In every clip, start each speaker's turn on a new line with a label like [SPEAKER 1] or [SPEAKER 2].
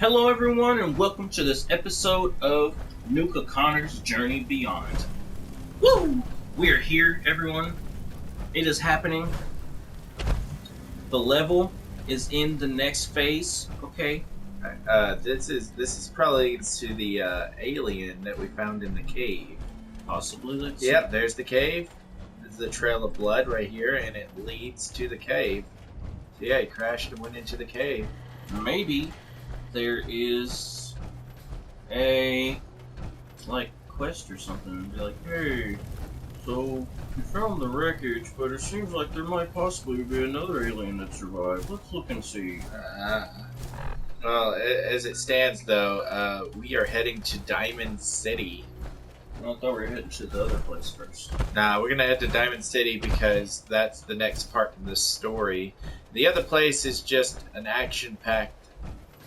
[SPEAKER 1] Hello, everyone, and welcome to this episode of Nuca Connors Journey Beyond. Woo! We are here, everyone. It is happening. The level is in the next phase. Okay.
[SPEAKER 2] This is probably to the alien that we found in the cave.
[SPEAKER 1] Possibly. Let's
[SPEAKER 2] Yep,
[SPEAKER 1] see.
[SPEAKER 2] there's the cave. There's the trail of blood right here, and it leads to the cave. So yeah, he crashed and went into the cave.
[SPEAKER 1] Maybe there is a quest or something. Be like, hey, so we found the wreckage, but it seems like there might possibly be another alien that survived. Let's look and see.
[SPEAKER 2] Well, as it stands, though, we are heading to Diamond City.
[SPEAKER 1] I thought we were heading to the other place first.
[SPEAKER 2] Nah, we're gonna head to Diamond City because that's the next part of the story. The other place is just an action-packed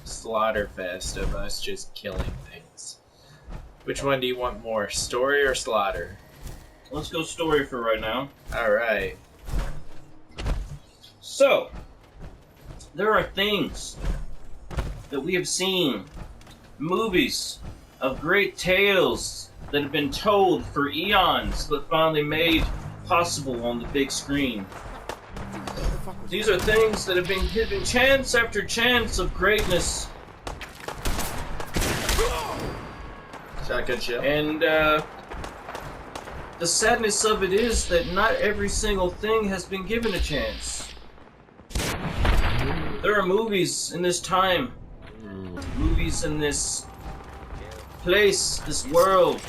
[SPEAKER 2] slaughter fest of us just killing things. Which one do you want more, story or slaughter?
[SPEAKER 1] Let's go story for right now.
[SPEAKER 2] Alright.
[SPEAKER 1] So, there are things that we have seen, movies of great tales that have been told for eons, but finally made possible on the big screen. These are things that have been given chance after chance of greatness.
[SPEAKER 2] Shotgun shell.
[SPEAKER 1] And the sadness of it is that not every single thing has been given a chance. There are movies in this time, movies in this place, this world,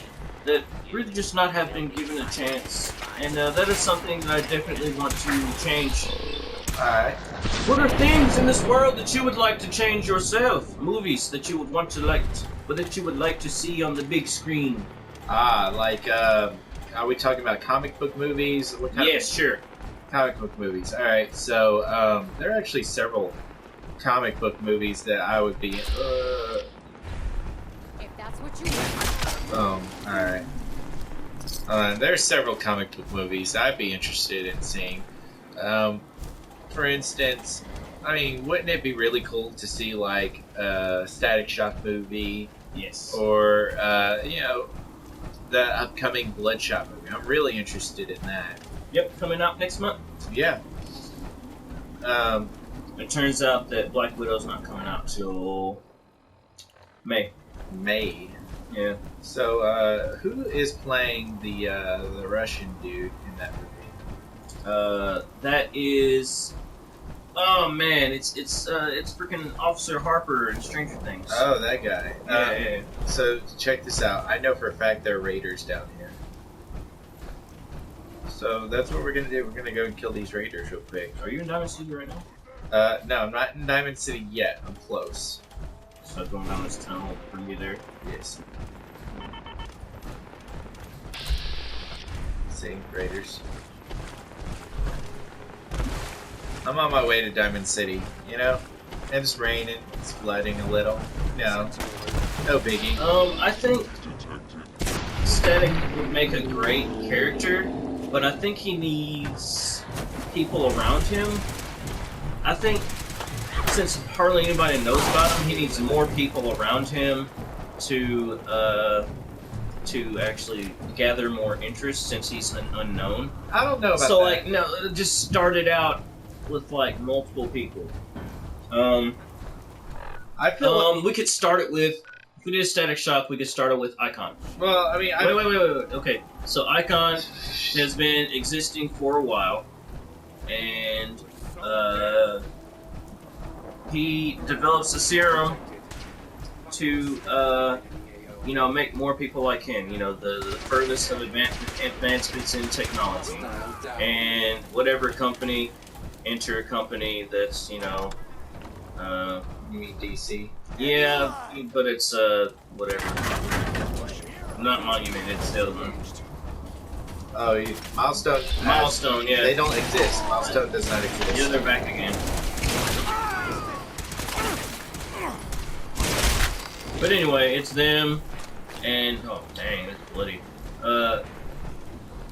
[SPEAKER 1] that really just not have been given a chance. And that is something that I definitely want to change.
[SPEAKER 2] Alright.
[SPEAKER 1] What are things in this world that you would like to change yourself? Movies that you would want to that you would like to see on the big screen?
[SPEAKER 2] Are we talking about comic book movies? What kind
[SPEAKER 1] Yes, sure.
[SPEAKER 2] Comic book movies. Alright, so, there are actually several comic book movies that I would be,
[SPEAKER 3] If that's what you want.
[SPEAKER 2] alright. There's several comic book movies I'd be interested in seeing. For instance, I mean, wouldn't it be really cool to see, like, a Static Shock movie?
[SPEAKER 1] Yes.
[SPEAKER 2] Or, the upcoming Bloodshot movie. I'm really interested in that.
[SPEAKER 1] Yep, coming out next month.
[SPEAKER 2] Yeah.
[SPEAKER 1] It turns out that Black Widow's not coming out till May.
[SPEAKER 2] May.
[SPEAKER 1] Yeah.
[SPEAKER 2] So, who is playing the Russian dude in that movie?
[SPEAKER 1] That is. Oh man, it's freaking Officer Harper in Stranger Things.
[SPEAKER 2] Oh, that guy.
[SPEAKER 1] Yeah.
[SPEAKER 2] So, check this out. I know for a fact there are raiders down here. So, that's what we're gonna do. We're gonna go and kill these raiders real quick.
[SPEAKER 1] Are you in Diamond City right now?
[SPEAKER 2] No, I'm not in Diamond City yet. I'm close.
[SPEAKER 1] So going down this tunnel will bring you there.
[SPEAKER 2] Yes. See, raiders. I'm on my way to Diamond City, you know? And it's raining, it's flooding a little. No biggie.
[SPEAKER 1] I think Static would make a great character, but I think he needs people around him. I think since hardly anybody knows about him, he needs more people around him to actually gather more interest since he's an unknown.
[SPEAKER 2] I don't know about
[SPEAKER 1] So
[SPEAKER 2] that.
[SPEAKER 1] just start it out with like multiple people.
[SPEAKER 2] I feel
[SPEAKER 1] We could start it with, if we did a Static Shock, we could start it with Icon.
[SPEAKER 2] well, I mean,
[SPEAKER 1] Wait. Okay, so Icon has been existing for a while, and he develops a serum to, make more people like him. The furthest of advancements in technology, and whatever company, enter a company that's,
[SPEAKER 2] you mean DC?
[SPEAKER 1] yeah, but it's whatever. Not Monument, it's the other one.
[SPEAKER 2] Oh, Milestone.
[SPEAKER 1] Milestone, yeah.
[SPEAKER 2] They don't exist. Milestone does not exist.
[SPEAKER 1] Yeah, they're back again. But anyway, it's them, and oh dang, it's bloody.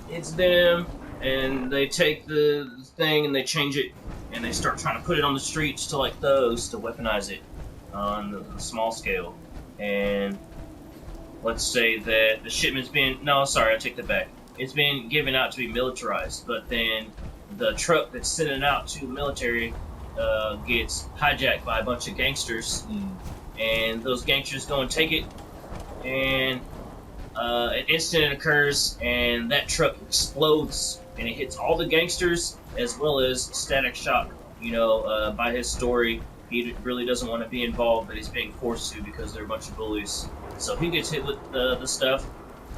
[SPEAKER 1] It's them, and they take the thing and they change it, and they start trying to put it on the streets to like those to weaponize it. on the small scale, and let's say that the shipment's been, no, sorry, I take that back. It's been given out to be militarized, but then the truck that's sending it out to the military gets hijacked by a bunch of gangsters, and those gangsters go and take it, and an incident occurs, and that truck explodes, and it hits all the gangsters as well as Static Shock. You know, by his story, he really doesn't want to be involved, but he's being forced to because they're a bunch of bullies. So he gets hit with the stuff,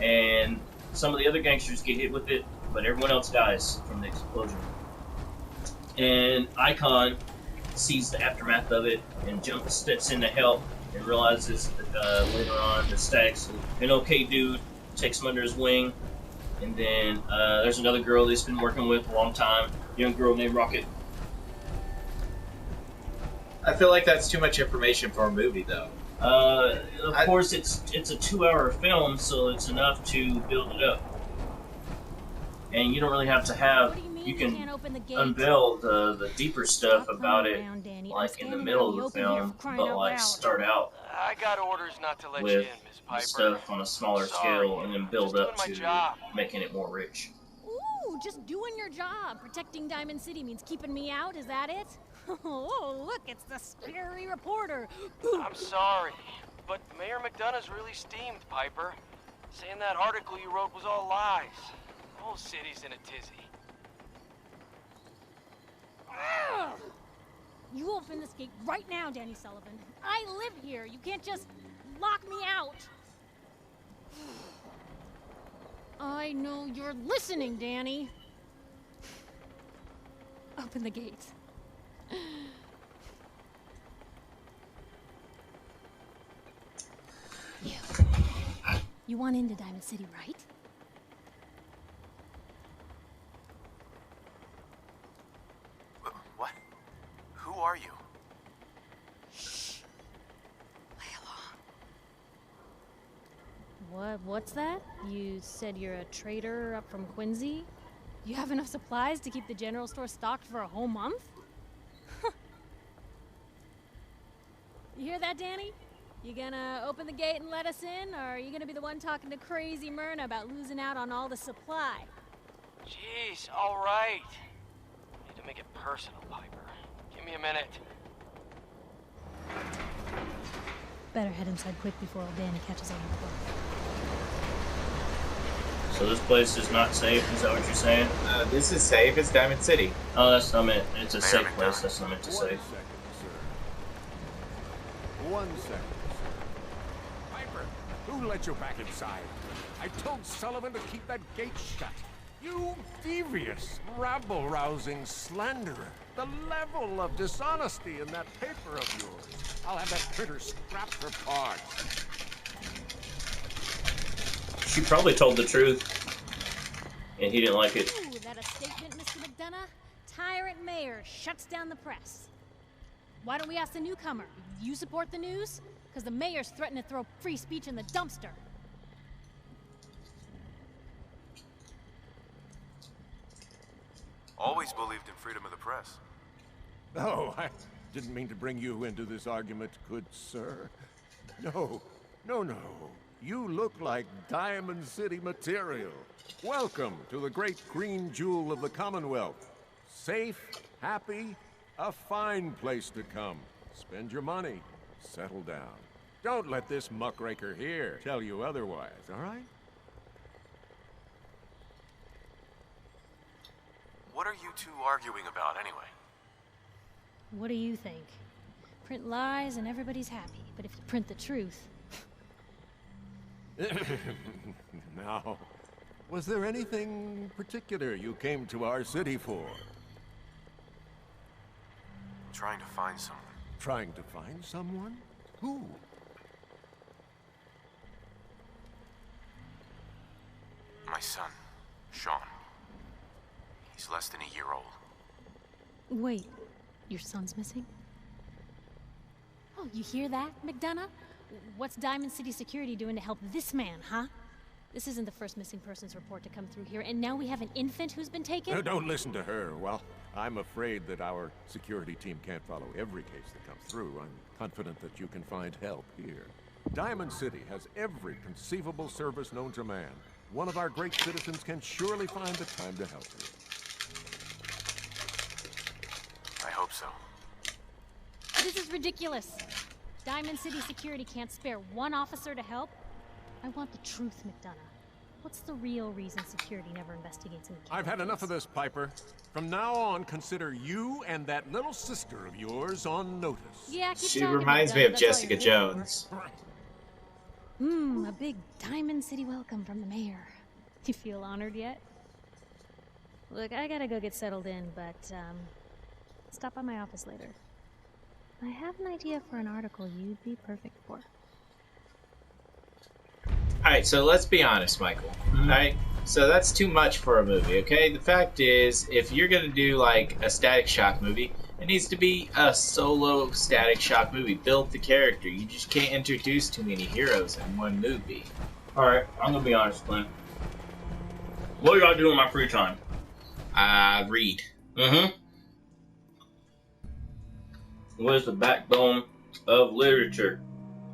[SPEAKER 1] and some of the other gangsters get hit with it, but everyone else dies from the explosion. And Icon sees the aftermath of it and steps in to help and realizes that later on the Static's an okay dude, takes him under his wing. And then there's another girl that he's been working with a long time, young girl named Rocket.
[SPEAKER 2] I feel like that's too much information for a movie, though.
[SPEAKER 1] Of course, it's a 2-hour film, so it's enough to build it up. And you don't really have to have. You can unveil the deeper stuff about it, like in the middle of the film, but like start out
[SPEAKER 3] I got orders not to let you
[SPEAKER 1] with
[SPEAKER 3] in, Miss
[SPEAKER 1] the
[SPEAKER 3] Piper.
[SPEAKER 1] stuff on a smaller
[SPEAKER 3] Sorry.
[SPEAKER 1] scale, and then build
[SPEAKER 3] Just
[SPEAKER 1] up
[SPEAKER 3] doing my
[SPEAKER 1] to
[SPEAKER 3] job.
[SPEAKER 1] making it more rich.
[SPEAKER 4] Ooh, just doing your job. Protecting Diamond City means keeping me out, is that it? Oh, look, it's the scary reporter.
[SPEAKER 3] I'm sorry, but Mayor McDonough's really steamed, Piper. Saying that article you wrote was all lies. The whole city's in a tizzy.
[SPEAKER 4] Ugh. You open this gate right now, Danny Sullivan. I live here. You can't just lock me out. I know you're listening, Danny. Open the gate. You want into Diamond City, right?
[SPEAKER 5] What? Who are you?
[SPEAKER 4] Play along. What's that? You said you're a trader up from Quincy? You have enough supplies to keep the general store stocked for a whole month? You hear that, Danny? You gonna open the gate and let us in, or are you gonna be the one talking to crazy Myrna about losing out on all the supply?
[SPEAKER 3] Jeez, all right. Need to make it personal, Piper. Give me a minute.
[SPEAKER 4] Better head inside quick before old Danny catches on the clock.
[SPEAKER 1] So this place is not safe, is that what you're saying?
[SPEAKER 2] This is safe. It's Diamond City.
[SPEAKER 1] Oh, that's not meant. It's a
[SPEAKER 5] Mayor
[SPEAKER 1] safe
[SPEAKER 5] McDonough.
[SPEAKER 1] place, that's not meant to say.
[SPEAKER 6] 1 second, sir. 1 second, sir. Piper, who let you back inside? I told Sullivan to keep that gate shut. You devious, rabble-rousing slanderer. The level of dishonesty in that paper of yours. I'll have that printer scrapped for parts.
[SPEAKER 1] She probably told the truth, and he didn't like it.
[SPEAKER 4] Ooh, that a statement, Mr. McDonough? Tyrant mayor shuts down the press. Why don't we ask the newcomer? You support the news? Because the mayor's threatening to throw free speech in the dumpster.
[SPEAKER 5] Always believed in freedom of the press.
[SPEAKER 6] Oh, I didn't mean to bring you into this argument, good sir. No. You look like Diamond City material. Welcome to the great green jewel of the Commonwealth. Safe, happy, a fine place to come. Spend your money, settle down. Don't let this muckraker here tell you otherwise, all right?
[SPEAKER 5] What are you two arguing about, anyway?
[SPEAKER 4] What do you think? Print lies and everybody's happy, but if you print the truth...
[SPEAKER 6] Now, was there anything particular you came to our city for?
[SPEAKER 5] Trying to find someone.
[SPEAKER 6] Trying to find someone? Who?
[SPEAKER 5] My son, Sean. He's less than a year old.
[SPEAKER 4] Wait, your son's missing? Oh, you hear that, McDonough? What's Diamond City Security doing to help this man, huh? This isn't the first missing persons report to come through here, and now we have an infant who's been taken?
[SPEAKER 6] Don't listen to her. I'm afraid that our security team can't follow every case that comes through. I'm confident that you can find help here. Diamond City has every conceivable service known to man. One of our great citizens can surely find the time to help you.
[SPEAKER 5] I hope so.
[SPEAKER 4] This is ridiculous. Diamond City Security can't spare one officer to help. I want the truth, McDonough. What's the real reason security never investigates any
[SPEAKER 6] I've had enough of this, Piper. From now on, consider you and that little sister of yours on notice.
[SPEAKER 4] Yeah, keep
[SPEAKER 2] She
[SPEAKER 4] talking,
[SPEAKER 2] reminds me
[SPEAKER 4] McDonough.
[SPEAKER 2] of
[SPEAKER 4] That's all
[SPEAKER 2] Jessica
[SPEAKER 4] you're good for.
[SPEAKER 2] Jones.
[SPEAKER 4] A big Diamond City welcome from the mayor. You feel honored yet? Look, I gotta go get settled in, but, stop by my office later. I have an idea for an article you'd be perfect for.
[SPEAKER 2] Alright, so let's be honest, Michael. Alright? So that's too much for a movie, okay? The fact is, if you're gonna do, like, a Static Shock movie, it needs to be a solo Static Shock movie. Build the character. You just can't introduce too many heroes in one movie.
[SPEAKER 1] Alright, I'm gonna be honest, Glenn. What do y'all do in my free time?
[SPEAKER 2] Read.
[SPEAKER 1] What is the backbone of literature?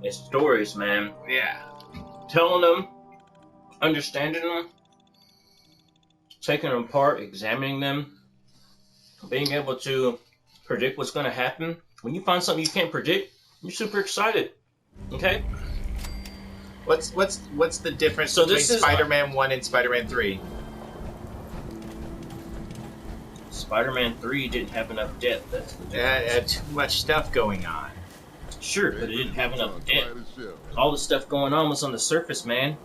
[SPEAKER 1] It's stories, man.
[SPEAKER 2] Yeah.
[SPEAKER 1] Telling them, understanding them, taking them apart, examining them, being able to predict what's going to happen. When you find something you can't predict, you're super excited. Okay?
[SPEAKER 2] What's the difference
[SPEAKER 1] So
[SPEAKER 2] between
[SPEAKER 1] this is
[SPEAKER 2] Spider-Man 1 and Spider-Man 3?
[SPEAKER 1] Spider-Man 3 didn't have enough depth. That's the difference.
[SPEAKER 2] Had too much stuff going on.
[SPEAKER 1] Sure, but it didn't have enough depth. All the stuff going on was on the surface, man.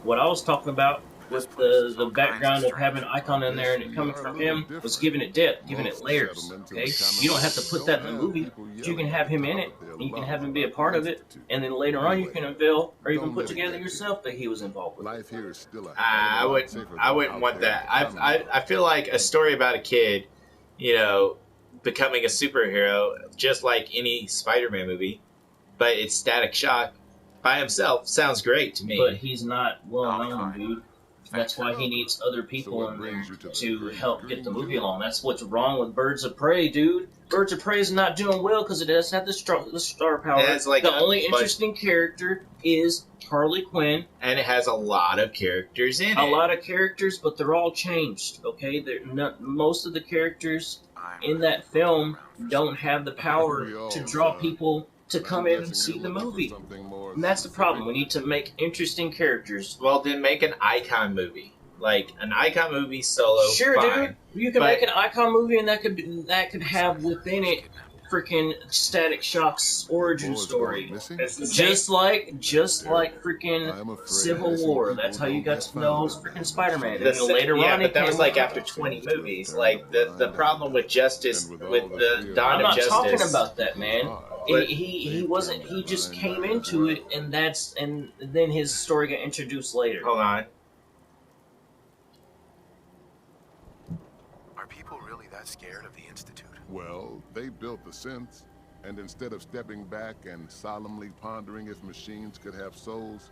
[SPEAKER 1] What I was talking about was the background of having an icon in there and it coming from him was giving it depth, giving it layers. Okay, you don't have to put that in the movie. You can have him in it, and you can have him be a part of it, and then later on you can unveil or even put together yourself that he was involved with.
[SPEAKER 7] Life here is still
[SPEAKER 2] I wouldn't want that. I feel like a story about a kid, becoming a superhero, just like any Spider-Man movie, but it's Static Shock by himself sounds great to me.
[SPEAKER 1] But he's not well known, dude. That's why he needs other people in there to help get the movie along. That's what's wrong with Birds of Prey, dude. Birds of Prey is not doing well because it doesn't have the star power. The only interesting character is Harley Quinn.
[SPEAKER 2] And it has a lot of characters in it.
[SPEAKER 1] A lot of characters, but they're all changed, okay? Most of the characters in that film don't have the power to draw people to come in and see the movie. And that's the problem. We need to make interesting characters.
[SPEAKER 2] Well, then make an icon movie. Like, an icon movie solo,
[SPEAKER 1] sure,
[SPEAKER 2] fine.
[SPEAKER 1] dude. You can make an icon movie and that could have within it freaking Static Shock's origin story. Just like freaking Civil War. That's how you got to know freaking Spider-Man. Later on,
[SPEAKER 2] but that was like after 20 movies. Like, the problem with Justice, with the Dawn of Justice...
[SPEAKER 1] I'm not talking about that, man. He wasn't. He just came into it, and then his story got introduced later.
[SPEAKER 2] Hold on.
[SPEAKER 5] Are people really that scared of the Institute?
[SPEAKER 7] Well, they built the synths, and instead of stepping back and solemnly pondering if machines could have souls,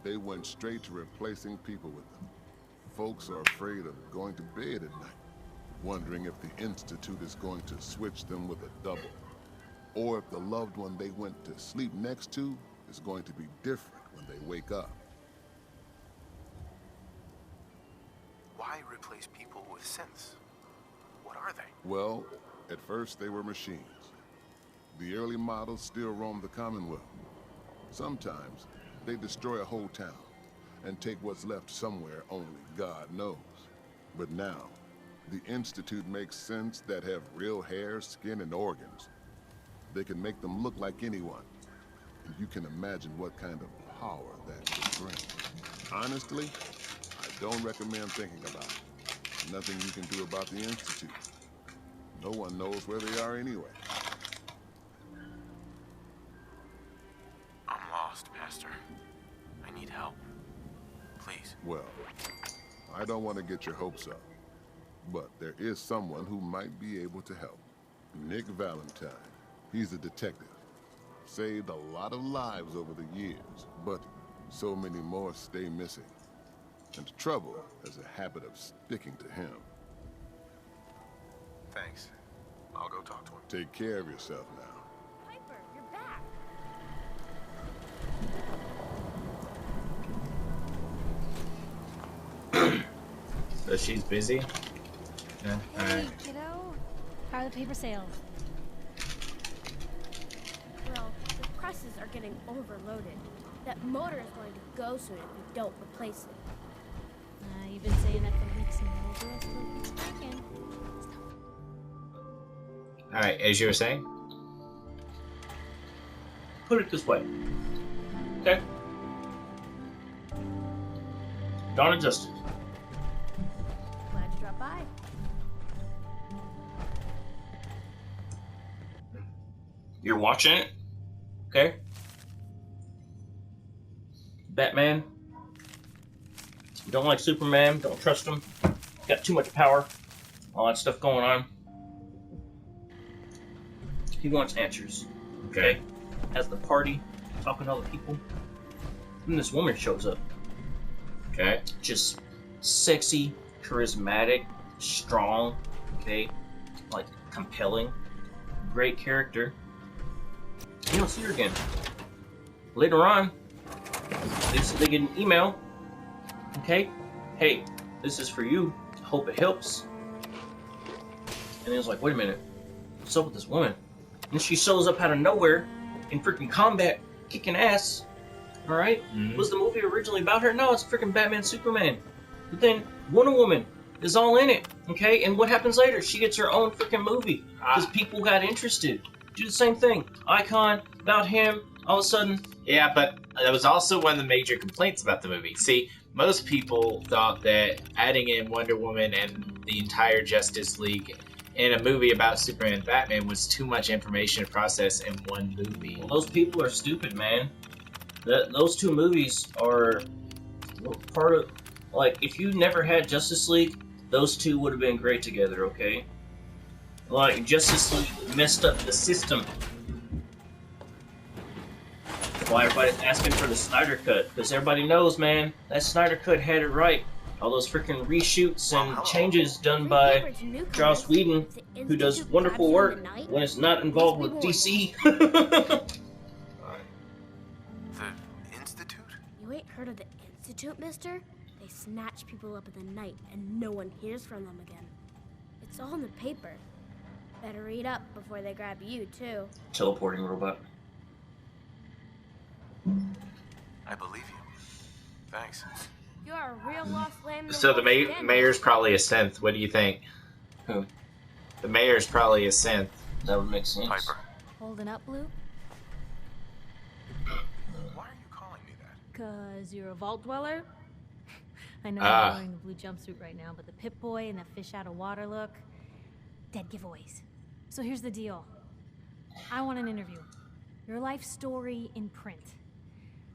[SPEAKER 7] they went straight to replacing people with them. Folks are afraid of going to bed at night, wondering if the Institute is going to switch them with a double. Or if the loved one they went to sleep next to is going to be different when they wake up.
[SPEAKER 5] Why replace people with synths? What are they?
[SPEAKER 7] Well, at first they were machines. The early models still roam the Commonwealth. Sometimes they destroy a whole town and take what's left somewhere only God knows. But now, the Institute makes synths that have real hair, skin, and organs. They can make them look like anyone. And you can imagine what kind of power that could bring. Honestly, I don't recommend thinking about it. Nothing you can do about the Institute. No one knows where they are anyway.
[SPEAKER 5] I'm lost, Master. I need help. Please.
[SPEAKER 7] Well, I don't want to get your hopes up. But there is someone who might be able to help. Nick Valentine. He's a detective. Saved a lot of lives over the years, but so many more stay missing. And trouble has a habit of sticking to him.
[SPEAKER 5] Thanks. I'll go talk to him.
[SPEAKER 7] Take care of yourself now.
[SPEAKER 8] Piper, you're back.
[SPEAKER 2] So she's busy? Yeah,
[SPEAKER 4] Hey,
[SPEAKER 2] alright.
[SPEAKER 4] kiddo. How are the paper sales?
[SPEAKER 8] Well, the presses are getting overloaded. That motor is going to go soon if we don't replace it.
[SPEAKER 4] You've been saying that for weeks now. The girl still keeps breaking.
[SPEAKER 2] Alright, as you were saying?
[SPEAKER 1] Put it this way. Okay? Dawn of Justice.
[SPEAKER 8] Glad you dropped by.
[SPEAKER 1] You're watching it. Okay? Batman. You don't like Superman. Don't trust him. Got too much power. All that stuff going on. He wants answers. Okay? Has the party. Talking to all the people. And this woman shows up.
[SPEAKER 2] Okay.
[SPEAKER 1] Just sexy, charismatic, strong, okay, like compelling, great character. You don't see her again. Later on, they get an email, okay, hey, this is for you, hope it helps. And it was like, wait a minute, what's up with this woman? And she shows up out of nowhere in freaking combat, kicking ass. Alright?
[SPEAKER 2] Mhm.
[SPEAKER 1] Was the movie originally about her? No, it's freaking Batman Superman. But then Wonder Woman is all in it. Okay? And what happens later? She gets her own freaking movie. Because people got interested. Do the same thing. Icon, about him, all of a sudden.
[SPEAKER 2] Yeah, but that was also one of the major complaints about the movie. See, most people thought that adding in Wonder Woman and the entire Justice League in a movie about Superman and Batman was too much information to process in one movie.
[SPEAKER 1] Well, those people are stupid, man. Those two movies are part of... Like, if you never had Justice League, those two would have been great together, okay? Like, Justice League messed up the system. That's why everybody's asking for the Snyder Cut. Because everybody knows, man, that Snyder Cut had it right. All those freaking reshoots and changes done by Joss Whedon, who does wonderful work when it's not involved with DC.
[SPEAKER 5] The Institute?
[SPEAKER 8] You ain't heard of the Institute, mister? They snatch people up in the night and no one hears from them again. It's all in the paper. Better read up before they grab you, too.
[SPEAKER 1] Teleporting robot.
[SPEAKER 5] I believe you. Thanks.
[SPEAKER 8] You're a real lost lamb. in the
[SPEAKER 2] So the
[SPEAKER 8] wolf's den,
[SPEAKER 2] mayor's
[SPEAKER 8] mister.
[SPEAKER 2] probably a synth. What do you think?
[SPEAKER 1] Who?
[SPEAKER 2] The mayor's probably a synth.
[SPEAKER 1] That would make sense.
[SPEAKER 5] Piper.
[SPEAKER 4] Holding up, Blue?
[SPEAKER 5] Why are you calling me that?
[SPEAKER 4] Cause you're a vault dweller? I know
[SPEAKER 2] Ah.
[SPEAKER 4] you're wearing the blue jumpsuit right now, but the Pip-Boy and the fish out of water look, dead giveaways. So here's the deal. I want an interview. Your life story in print.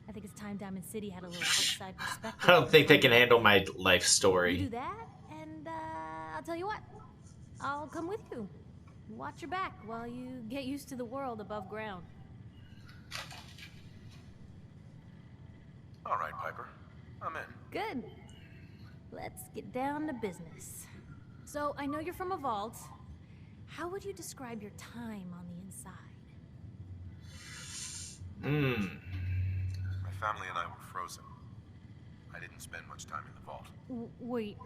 [SPEAKER 4] I think it's time Diamond City had a little outside perspective.
[SPEAKER 2] I don't think they can handle my life
[SPEAKER 4] You
[SPEAKER 2] story.
[SPEAKER 4] do that, and I'll tell you what. I'll come with you. Watch your back while you get used to the world above ground.
[SPEAKER 5] All right, Piper. I'm in.
[SPEAKER 4] Good. Let's get down to business. So, I know you're from a vault. How would you describe your time on the inside?
[SPEAKER 5] My family and I were frozen. I didn't spend much time in the vault.
[SPEAKER 4] Wait,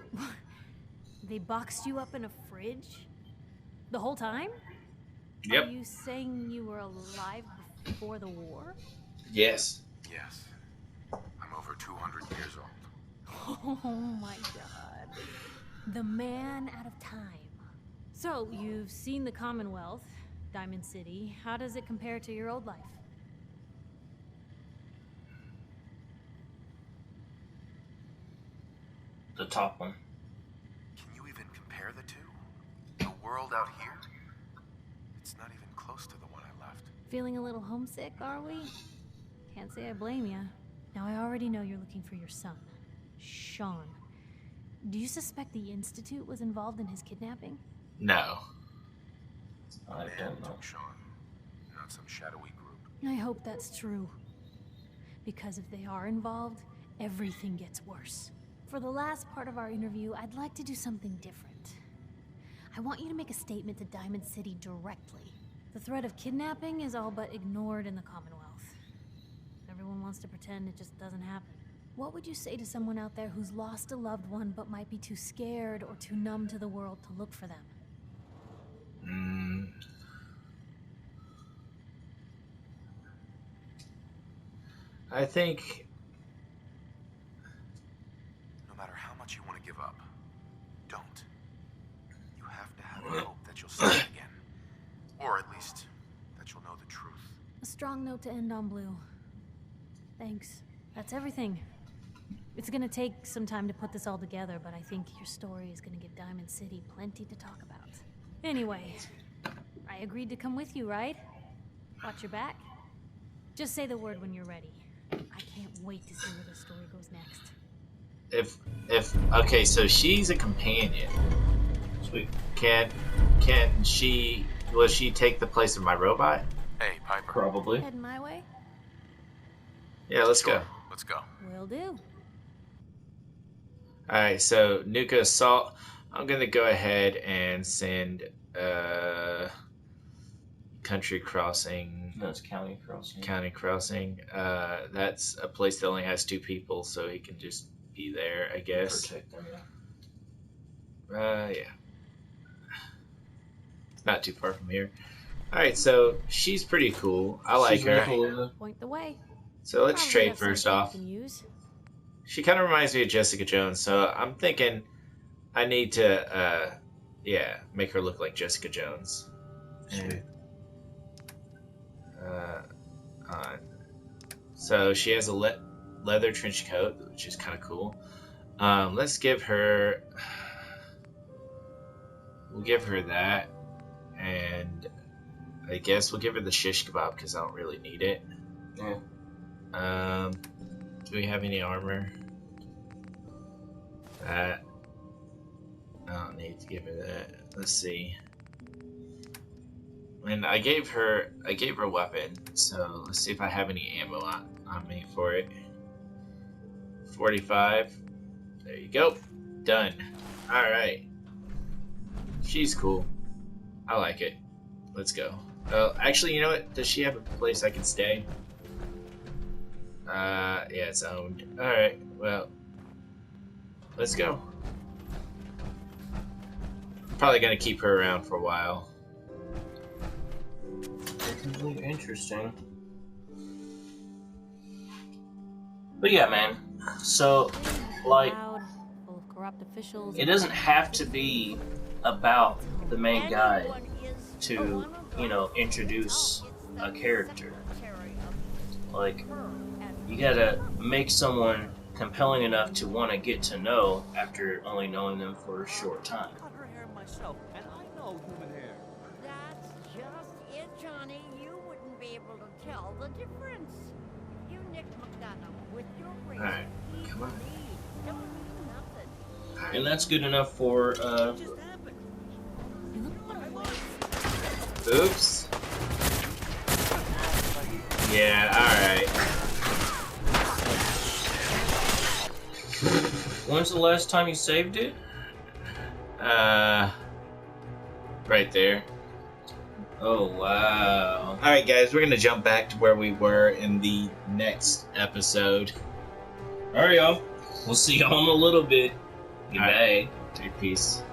[SPEAKER 4] they boxed you up in a fridge? The whole time?
[SPEAKER 2] Yep.
[SPEAKER 4] Are you saying you were alive before the war?
[SPEAKER 2] Yes.
[SPEAKER 5] Yes. I'm over 200 years old.
[SPEAKER 4] Oh my god. The man out of time. So, you've seen the Commonwealth, Diamond City. How does it compare to your old life?
[SPEAKER 1] The top one.
[SPEAKER 5] Can you even compare the two? The world out here? It's not even close to the one I left.
[SPEAKER 4] Feeling a little homesick, are we? Can't say I blame you. Now, I already know you're looking for your son, Sean. Do you suspect the Institute was involved in his kidnapping?
[SPEAKER 2] No.
[SPEAKER 1] I
[SPEAKER 5] Man
[SPEAKER 1] don't know.
[SPEAKER 5] took Sean, not some shadowy group.
[SPEAKER 4] I hope that's true. Because if they are involved, everything gets worse. For the last part of our interview, I'd like to do something different. I want you to make a statement to Diamond City directly. The threat of kidnapping is all but ignored in the Commonwealth. Everyone wants to pretend it just doesn't happen. What would you say to someone out there who's lost a loved one but might be too scared or too numb to the world to look for them?
[SPEAKER 2] I think
[SPEAKER 5] No matter how much you want to give up, don't. You have to have hope that you'll see it again. Or at least, that you'll know the truth.
[SPEAKER 4] A strong note to end on, Blue. Thanks. That's everything. It's gonna take some time to put this all together, but I think your story is gonna give Diamond City plenty to talk about. Anyway, I agreed to come with you, right? Watch your back. Just say the word when you're ready. I can't wait to see where the story goes next.
[SPEAKER 2] okay, so she's a companion.
[SPEAKER 1] Sweet.
[SPEAKER 2] Will she take the place of my robot?
[SPEAKER 5] Hey, Piper.
[SPEAKER 1] Probably.
[SPEAKER 4] Heading my way?
[SPEAKER 2] Yeah, let's
[SPEAKER 5] Sure,
[SPEAKER 2] go.
[SPEAKER 5] let's go.
[SPEAKER 4] Will do.
[SPEAKER 2] Alright, so Nuca Assault. I'm gonna go ahead and send Country Crossing.
[SPEAKER 1] No, it's County Crossing.
[SPEAKER 2] County Crossing. That's a place that only has 2 people, so he can just be there, I guess.
[SPEAKER 1] Protect them,
[SPEAKER 2] Yeah. It's not too far from here. Alright, so she's pretty cool. I like
[SPEAKER 1] She's
[SPEAKER 2] her.
[SPEAKER 1] really cool, isn't it?
[SPEAKER 4] Point the way.
[SPEAKER 2] So let's
[SPEAKER 4] Probably
[SPEAKER 2] trade
[SPEAKER 4] have
[SPEAKER 2] first
[SPEAKER 4] something
[SPEAKER 2] off.
[SPEAKER 4] you can use.
[SPEAKER 2] She kind of reminds me of Jessica Jones, so I'm thinking I need to, make her look like Jessica Jones.
[SPEAKER 1] Sweet.
[SPEAKER 2] So she has a leather trench coat, which is kind of cool. Let's give her. We'll give her that, and I guess we'll give her the shish kebab because I don't really need it.
[SPEAKER 1] Yeah.
[SPEAKER 2] Do we have any armor? That. I don't need to give her that. Let's see. And I gave her a weapon, so let's see if I have any ammo on me for it. 45. There you go. Done. Alright. She's cool. I like it. Let's go. Actually, you know what? Does she have a place I can stay? Yeah, it's owned. Alright, well. Let's go. Probably gonna keep her around for a while.
[SPEAKER 1] Really interesting. But yeah, man. So, like,
[SPEAKER 4] Loud, full of corrupt officials.
[SPEAKER 1] it doesn't have to be about the main guy to, introduce a character. Like, you gotta make someone compelling enough to want to get to know after only knowing them for a short time.
[SPEAKER 9] cut her hair myself, and I know human hair.
[SPEAKER 10] That's just it, Johnny. You wouldn't be able to tell the difference. You nicked McDonough with your razor.
[SPEAKER 2] Alright, come on.
[SPEAKER 10] Don't do nothing.
[SPEAKER 1] And that's good enough for,
[SPEAKER 9] Just happened.
[SPEAKER 2] Oops. Yeah, alright.
[SPEAKER 1] when's the last time you saved it?
[SPEAKER 2] Right there.
[SPEAKER 1] Oh, wow.
[SPEAKER 2] Alright, guys, we're gonna jump back to where we were in the next episode.
[SPEAKER 1] Alright, y'all. We'll see y'all in a little bit. Goodbye.
[SPEAKER 2] Peace.